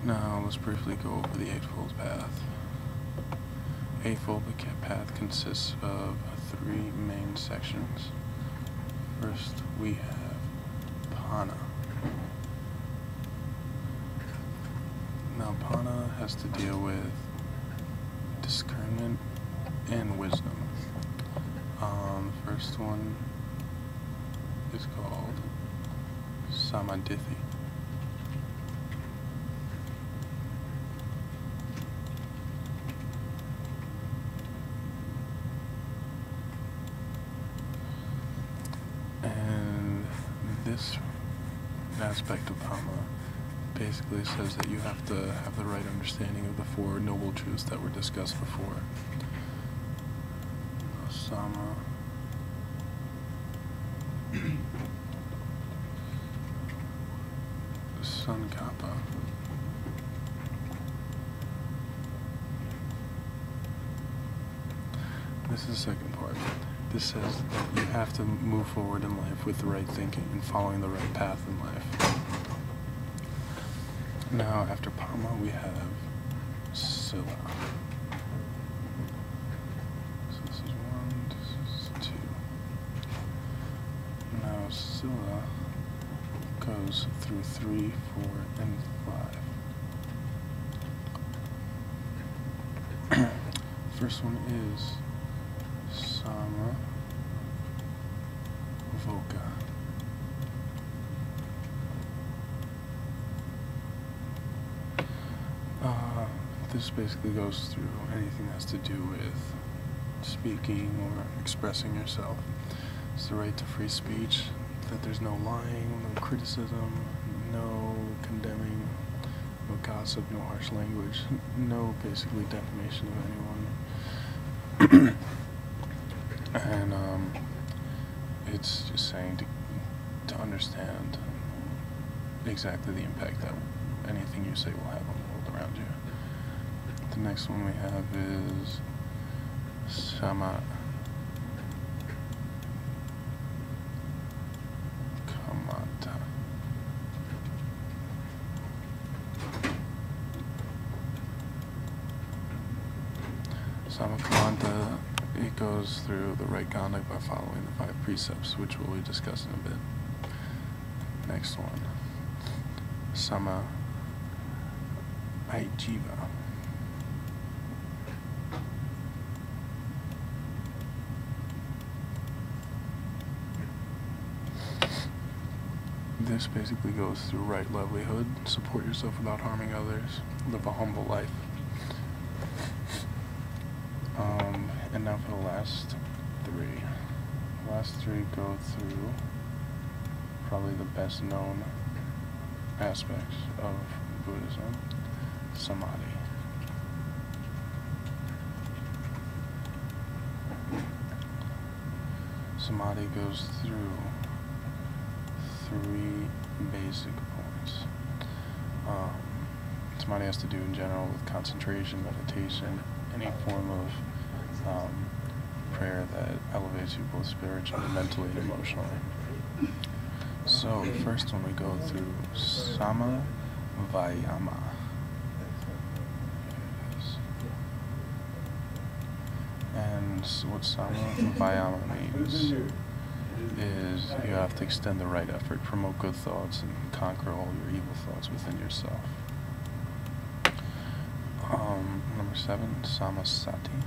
Now let's briefly go over the Eightfold Path. Eightfold Path consists of 3 main sections. First we have Pana. Now Pana has to deal with discernment and wisdom. The first one is called Samadhi. And this aspect of Dhamma basically says that you have to have the right understanding of the 4 noble truths that were discussed before. Sama, Sankappa, this is the second part. This says that you have to move forward in life with the right thinking and following the right path in life. Now, after Pama, we have Sila. So this is 1, this is 2. Now, Sila goes through 3, 4, and 5. First one is Sama Voka. This basically goes through anything that has to do with speaking or expressing yourself. It's the right to free speech, that there's no lying, no criticism, no condemning, no gossip, no harsh language, no basically defamation of anyone. And it's just saying to understand exactly the impact that anything you say will have on the world around you. The next one we have is Sama Kamata. Sama Kamata, it goes through the right conduct by following the 5 precepts, which we'll be discussing a bit. Next one, Sama Aijiva. This basically goes through right livelihood, support yourself without harming others, live a humble life. And now for the last 3. The last 3 go through probably the best known aspects of Buddhism, Samadhi. Samadhi goes through 3 basic points. Samadhi has to do in general with concentration, meditation, any form of prayer that elevates you both spiritually, mentally, and emotionally. So, first one we go through Sama Vayama. And what Sama Vayama means is you have to extend the right effort, promote good thoughts, and conquer all your evil thoughts within yourself. Number 7, Samasati.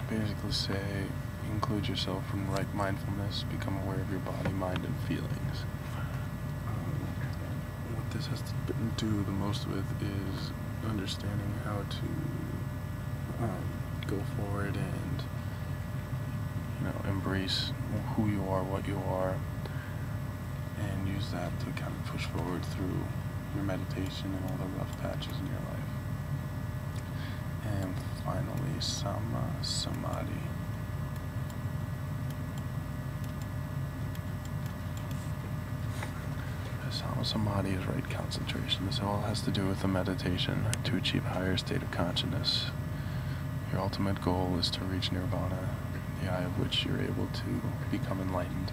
Basically say, include yourself in right mindfulness, become aware of your body, mind, and feelings. What this has to do the most with is understanding how to go forward and, embrace who you are, what you are, and use that to kind of push forward through your meditation and all the rough patches in your life. And finally, Sama Samadhi. Sama Samadhi is right concentration. This all has to do with the meditation to achieve a higher state of consciousness. Your ultimate goal is to reach nirvana, the eye of which you're able to become enlightened.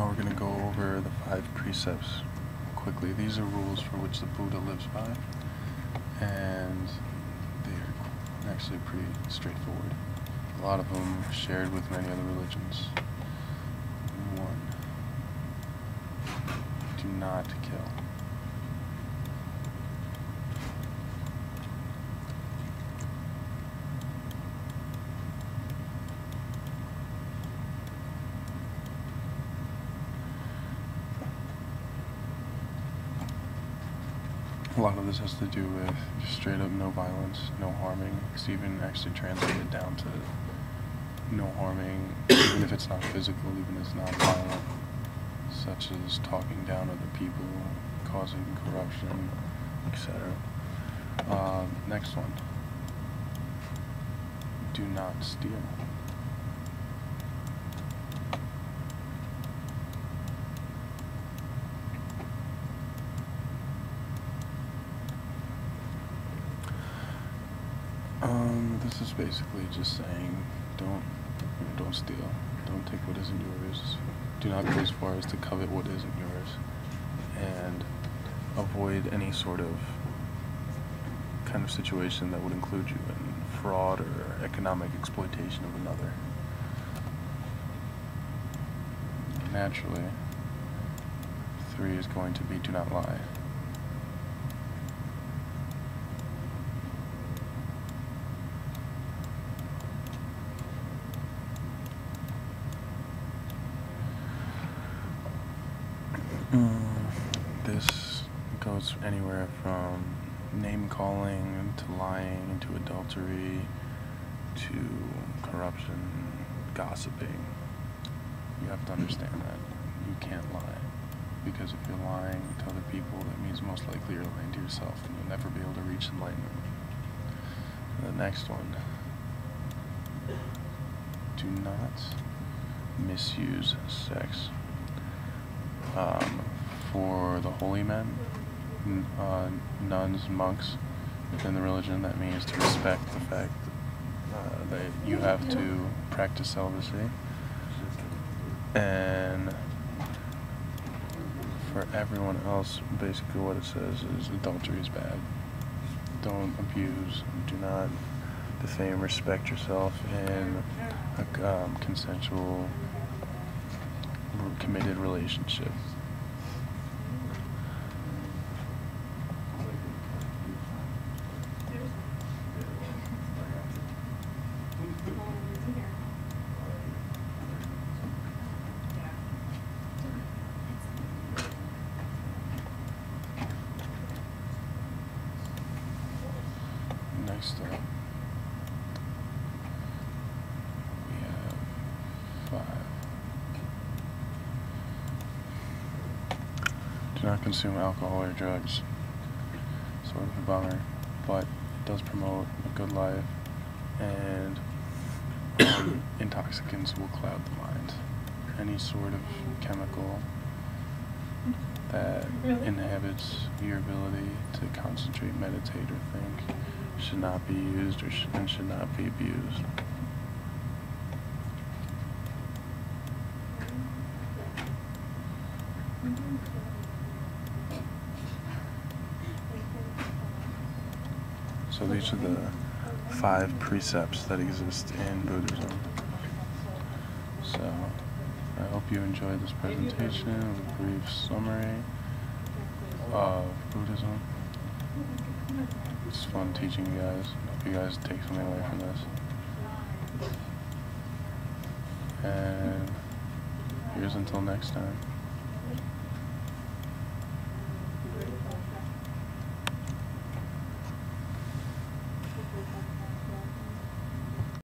Now we're going to go over the 5 precepts quickly. These are rules for which the Buddha lives by, and they're actually pretty straightforward. A lot of them shared with many other religions. 1. Do not kill. A lot of this has to do with just straight up no violence, no harming. It's even actually translated down to no harming, even if it's not physical, even if it's not violent, such as talking down other people, causing corruption, etc. Next one. Do not steal. This is basically just saying don't steal, don't take what isn't yours, do not go as far as to covet what isn't yours, and avoid any sort of kind of situation that would include you in fraud or economic exploitation of another. Naturally, 3 is going to be do not lie. This goes anywhere from name-calling to lying to adultery to corruption, gossiping. You have to understand that you can't lie, because if you're lying to other people, that means most likely you're lying to yourself, and you'll never be able to reach enlightenment. The next one. Do not misuse sex. For the holy men, nuns, monks within the religion, that means to respect the fact that you have to practice celibacy. And for everyone else, basically what it says is adultery is bad. Don't abuse, do not defame, respect yourself in a consensual, committed relationship. Next up, we have 5. Do not consume alcohol or drugs. Sort of a bummer, but it does promote a good life, and intoxicants will cloud the mind. Any sort of chemical that inhibits your ability to concentrate, meditate, or think should not be used and should not be abused. So these are the 5 precepts that exist in Buddhism. So I hope you enjoyed this presentation with a brief summary of Buddhism. It's fun teaching you guys. Hope you guys take something away from this. And here's until next time.